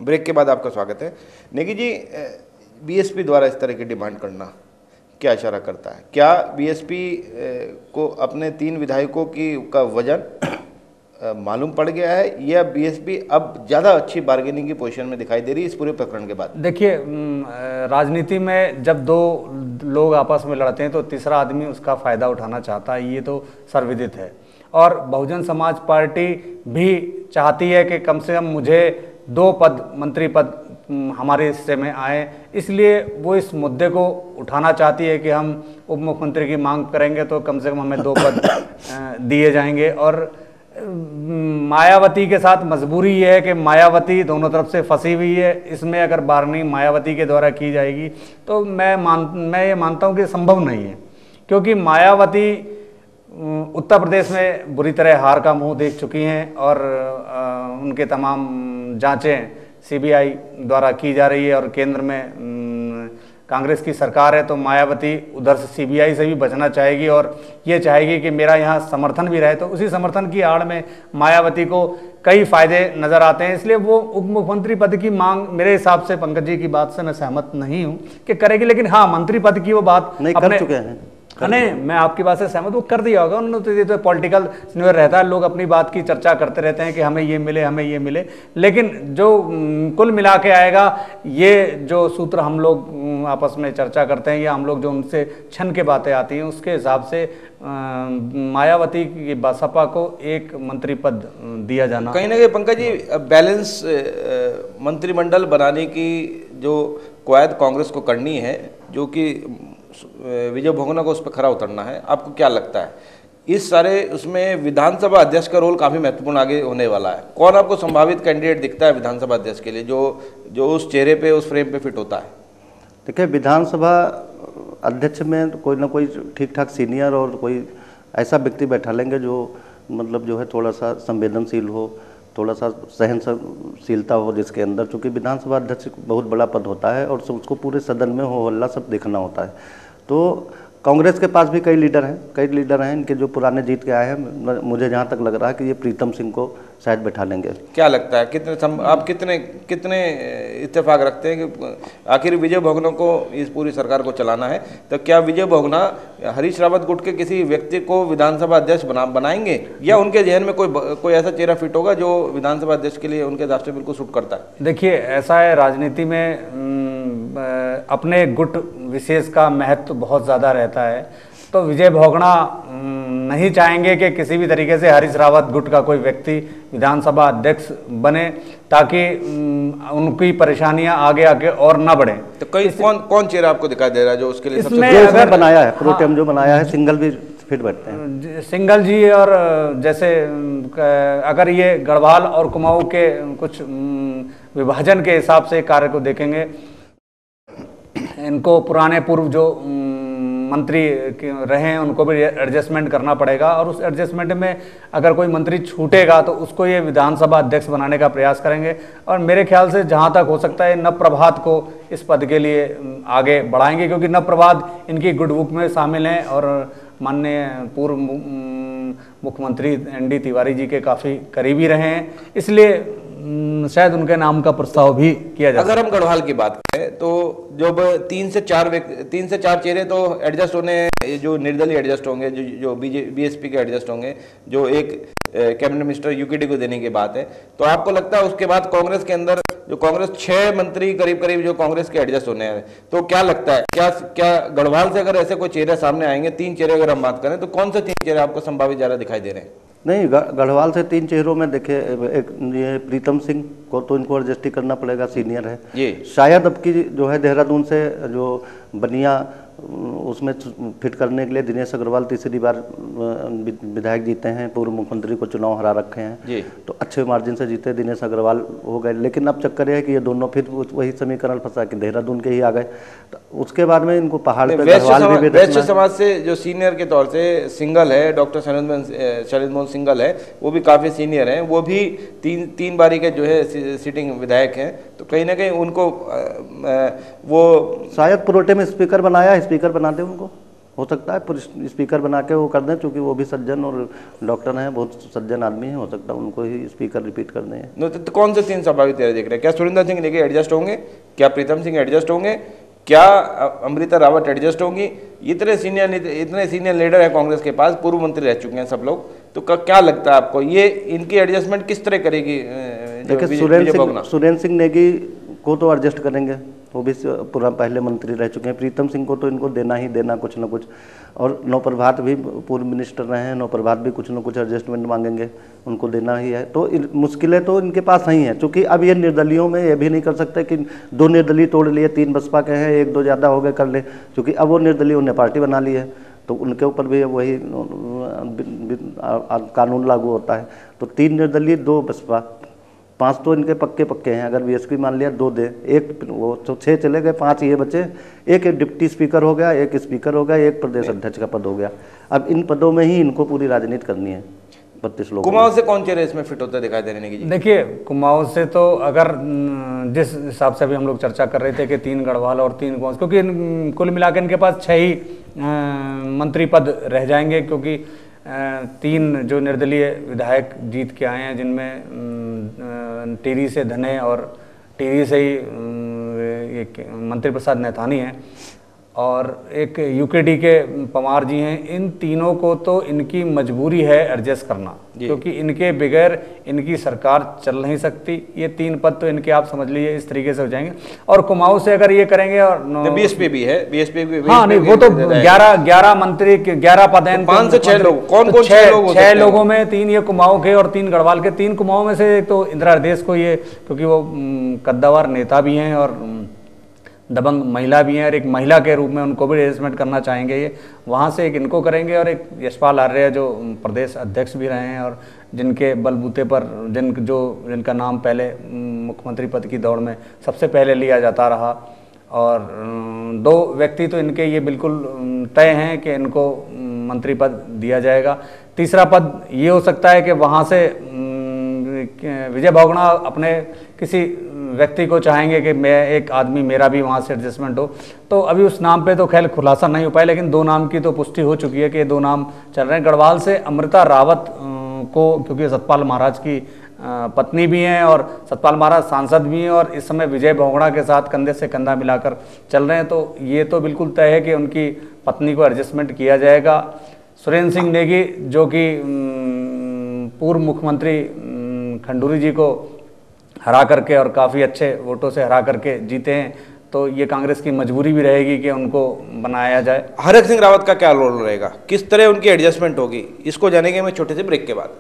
Break के बाद आपका स्वागत है। नेगी जी, बीएसपी द्वारा इस तरह की डिमांड करना क्या इशारा करता है? क्या बीएसपी को अपने 3 विधायकों का वजन मालूम पड़ गया है, या बीएसपी अब ज़्यादा अच्छी बार्गेनिंग की पोजीशन में दिखाई दे रही है इस पूरे प्रकरण के बाद? देखिए, राजनीति में जब 2 लोग आपस में लड़ते हैं तो तीसरा आदमी उसका फ़ायदा उठाना चाहता है, ये तो सर्वविदित है। और बहुजन समाज पार्टी भी चाहती है कि कम से कम मुझे 2 पद, मंत्री पद हमारे हिस्से में आए, इसलिए वो इस मुद्दे को उठाना चाहती है कि हम उप मुख्यमंत्री की मांग करेंगे तो कम से कम हमें 2 पद दिए जाएंगे। और मायावती के साथ मजबूरी ये है कि मायावती दोनों तरफ से फंसी हुई है। इसमें अगर बार्गेनिंग मायावती के द्वारा की जाएगी तो मैं ये मानता हूँ कि संभव नहीं है, क्योंकि मायावती उत्तर प्रदेश में बुरी तरह हार का मुंह देख चुकी हैं और उनके तमाम जांचें सीबीआई द्वारा की जा रही है और केंद्र में कांग्रेस की सरकार है, तो मायावती उधर से सीबीआई से भी बचना चाहेगी और ये चाहेगी कि मेरा यहाँ समर्थन भी रहे। तो उसी समर्थन की आड़ में मायावती को कई फायदे नजर आते हैं, इसलिए वो उप मुख्यमंत्री पद की मांग मेरे हिसाब से पंकज जी की बात से मैं सहमत नहीं हूँ कि करेगी, लेकिन हाँ, मंत्री पद की वो बात नहीं कर चुके हैं। नहीं, मैं आपकी बात से सहमत, वो कर दिया होगा उन्होंने। तो ये तो पॉलिटिकल सिनेरियो रहता है, लोग अपनी बात की चर्चा करते रहते हैं कि हमें ये मिले, हमें ये मिले, लेकिन जो कुल मिला के आएगा, ये जो सूत्र हम लोग आपस में चर्चा करते हैं या हम लोग जो उनसे क्षण के बातें आती हैं, उसके हिसाब से मायावती की बसपा को 1 मंत्री पद दिया जाना कहीं ना कहीं पंकज जी बैलेंस मंत्रिमंडल बनाने की जो कवायद कांग्रेस को करनी है, जो कि विजय बहुगुणा को उस पर खरा उतरना है, आपको क्या लगता है इस सारे उसमें विधानसभा अध्यक्ष का रोल काफ़ी महत्वपूर्ण आगे होने वाला है? कौन आपको संभावित कैंडिडेट दिखता है विधानसभा अध्यक्ष के लिए, जो उस चेहरे पे, उस फ्रेम पे फिट होता है? देखिए, विधानसभा अध्यक्ष में कोई ना कोई ठीक ठाक सीनियर और कोई ऐसा व्यक्ति बैठा लेंगे जो मतलब जो है थोड़ा सा संवेदनशील हो, थोड़ा सा सहनशीलता हो जिसके अंदर, चूँकि विधानसभा अध्यक्ष बहुत बड़ा पद होता है और उसको पूरे सदन में हो हल्ला सब देखना होता है। तो कांग्रेस के पास भी कई लीडर हैं इनके जो पुराने जीत के आए हैं। मुझे जहाँ तक लग रहा है कि ये प्रीतम सिंह को शायद बैठा लेंगे। क्या लगता है आप कितने इत्तेफाक रखते हैं कि आखिर विजय बहुगुणा को इस पूरी सरकार को चलाना है, तो क्या विजय बहुगुणा हरीश रावत गुट के किसी व्यक्ति को विधानसभा अध्यक्ष बनाएंगे, या उनके जहन में कोई ऐसा चेहरा फिट होगा जो विधानसभा अध्यक्ष के लिए उनके हिसाब से बिल्कुल सूट करता है? देखिए, ऐसा है, राजनीति में अपने गुट विशेष का महत्व बहुत ज़्यादा रहता है, तो विजय बहुगुणा नहीं चाहेंगे कि किसी भी तरीके से हरीश रावत गुट का कोई व्यक्ति विधानसभा अध्यक्ष बने, ताकि उनकी परेशानियां आगे आगे और ना बढ़े। तो कौन चेहरा आपको दिखाई दे रहा है जो उसके लिए इसमें अगर बनाया है प्रोटेम जो बनाया है, सिंगल भी फिट बैठते हैं, सिंगल जी। और जैसे अगर ये गढ़वाल और कुमाऊं के कुछ विभाजन के हिसाब से कार्य को देखेंगे, इनको पुराने पूर्व जो मंत्री रहे हैं उनको भी एडजस्टमेंट करना पड़ेगा, और उस एडजस्टमेंट में अगर कोई मंत्री छूटेगा तो उसको ये विधानसभा अध्यक्ष बनाने का प्रयास करेंगे। और मेरे ख्याल से जहाँ तक हो सकता है नवप्रभात को इस पद के लिए आगे बढ़ाएंगे, क्योंकि नवप्रभात इनकी गुड बुक में शामिल हैं और माननीय पूर्व मुख्यमंत्री एनडी तिवारी जी के काफ़ी करीबी रहे हैं, इसलिए शायद उनके नाम का प्रस्ताव भी किया जाए। अगर हम गढ़वाल की बात करें तो जब 3 से 4 चेहरे तो एडजस्ट होने, जो निर्दलीय एडजस्ट होंगे, जो बीएसपी के एडजस्ट होंगे, जो एक कैबिनेट मिनिस्टर यूकेडी को देने की बात है, तो आपको लगता है उसके बाद कांग्रेस के अंदर जो कांग्रेस 6 मंत्री करीब जो कांग्रेस के एडजस्ट होने हैं, तो क्या लगता है क्या गढ़वाल से अगर ऐसे कोई चेहरे सामने आएंगे, 3 चेहरे अगर हम बात करें, तो कौन से 3 चेहरे आपको संभावित ज्यादा दिखाई दे रहे हैं? नहीं, गढ़वाल से 3 चेहरों में देखिए, एक ये प्रीतम सिंह को तो इनको एडजस्ट ही करना पड़ेगा, सीनियर है ये। शायद अब की जो है देहरादून से जो बनिया उसमें फिट करने के लिए दिनेश अग्रवाल तीसरी बार विधायक जीते हैं, पूर्व मुख्यमंत्री को चुनाव हरा रखे हैं, तो अच्छे मार्जिन से जीते दिनेश अग्रवाल हो गए। लेकिन अब चक्कर है कि ये दोनों फिर वही समीकरण फंसा कि देहरादून के ही आ गए, तो उसके बाद में इनको पहाड़ पे वैश्य समाज से जो सीनियर के तौर से सिंगल है, डॉक्टर शरद मोहन सिंगल है, वो भी काफ़ी सीनियर हैं, वो भी तीन बारी के जो है सिटिंग विधायक हैं, तो कहीं ना कहीं उनको वो शायद प्रोटेम स्पीकर बनाया, स्पीकर बना दे उनको। हो सकता है स्पीकर बना के वो कर दें, क्योंकि वो भी सज्जन और डॉक्टर हैं, बहुत सज्जन आदमी हैं, हो सकता है उनको ही स्पीकर रिपीट कर दें। तो कौन से 3 संभावित चेहरे देख रहे हैं? क्या सुरेंद्र सिंह नेगी एडजस्ट होंगे? क्या प्रीतम सिंह एडजस्ट होंगे? क्या अमृता रावत एडजस्ट होंगी? इतने सीनियर लीडर है कांग्रेस के पास, पूर्व मंत्री रह चुके हैं सब लोग, तो क्या लगता है आपको ये इनकी एडजस्टमेंट किस तरह करेगी? देखिए सुरेंद्र सिंह नेगी को तो एडजस्ट करेंगे, वो भी पूरा पहले मंत्री रह चुके हैं। प्रीतम सिंह को तो इनको देना ही देना कुछ ना कुछ, और नौप्रभात भी पूर्व मिनिस्टर रहे हैं, नौप्रभात भी कुछ ना कुछ एडजस्टमेंट मांगेंगे, उनको देना ही है। तो मुश्किलें तो इनके पास नहीं हैं, क्योंकि अब ये निर्दलियों में ये भी नहीं कर सकते कि 2 निर्दलीय तोड़ लिए, 3 बसपा के हैं, 1-2 ज़्यादा हो गए कर ले, क्योंकि अब वो निर्दलीय उन्हें पार्टी बना ली है, तो उनके ऊपर भी वही कानून लागू होता है। तो 3 निर्दलीय, 2 बसपा, 5 तो इनके पक्के हैं। अगर बीएसपी मान लिया 2 दे, 1 वो तो 6 चले गए, 5 ये बचे, एक डिप्टी स्पीकर हो गया, 1 स्पीकर हो गया, 1 प्रदेश अध्यक्ष का पद हो गया। अब इन पदों में ही इनको पूरी राजनीति करनी है 32 लोग। कुमाऊं से कौन चेहरे इसमें फिट होता दिखाई दे रहे हैं? देखिए कुमाऊं से तो अगर जिस हिसाब से अभी हम लोग चर्चा कर रहे थे कि 3 गढ़वाल और 3 कुमाऊं, क्योंकि कुल मिलाकर इनके पास 6 ही मंत्री पद रह जाएंगे, क्योंकि 3 जो निर्दलीय विधायक जीत के आए हैं, जिनमें टिहरी से धने और टिहरी से ही एक मंत्री प्रसाद नैथानी हैं, और एक यूकेडी के पवार जी हैं। इन तीनों को तो इनकी मजबूरी है एडजस्ट करना, क्योंकि इनके बगैर इनकी सरकार चल नहीं सकती। ये 3 पद तो इनके आप समझ लीजिए इस तरीके से हो जाएंगे। और कुमाऊं से अगर ये करेंगे, और बीएसपी भी है, बीएसपी भी, हाँ नहीं, वो तो 11 मंत्री 11 पद हैं, 5 से 6 लोग, कौन 6 लोगों में 3 ये कुमाऊं के और 3 गढ़वाल के। 3 कुमाऊं में से तो इंदिरा हृदय को ये, क्योंकि वो कद्दावर नेता भी हैं और दबंग महिला भी हैं, और एक महिला के रूप में उनको भी एडजस्टमेंट करना चाहेंगे ये, वहाँ से एक इनको करेंगे। और एक यशपाल आर्य जो प्रदेश अध्यक्ष भी रहे हैं, और जिनके बलबूते पर जिनका नाम पहले मुख्यमंत्री पद की दौड़ में सबसे पहले लिया जाता रहा, और 2 व्यक्ति तो इनके ये बिल्कुल तय हैं कि इनको मंत्री पद दिया जाएगा। तीसरा पद ये हो सकता है कि वहाँ से विजय बहुगुणा अपने किसी व्यक्ति को चाहेंगे कि मैं एक आदमी मेरा भी वहाँ से एडजस्टमेंट हो। तो अभी उस नाम पे तो खैर खुलासा नहीं हो पाया, लेकिन 2 नाम की तो पुष्टि हो चुकी है कि 2 नाम चल रहे हैं। गढ़वाल से अमृता रावत को, क्योंकि सतपाल महाराज की पत्नी भी हैं और सतपाल महाराज सांसद भी हैं, और इस समय विजय बहुगुणा के साथ कंधे से कंधा मिलाकर चल रहे हैं, तो ये तो बिल्कुल तय है कि उनकी पत्नी को एडजस्टमेंट किया जाएगा। सुरेंद्र सिंह नेगी जो कि पूर्व मुख्यमंत्री खंडूरी जी को हरा करके और काफ़ी अच्छे वोटों से हरा करके जीते हैं, तो ये कांग्रेस की मजबूरी भी रहेगी कि उनको बनाया जाए। हरक सिंह रावत का क्या रोल रहेगा, किस तरह उनकी एडजस्टमेंट होगी, इसको जानेंगे मैं छोटे से ब्रेक के बाद।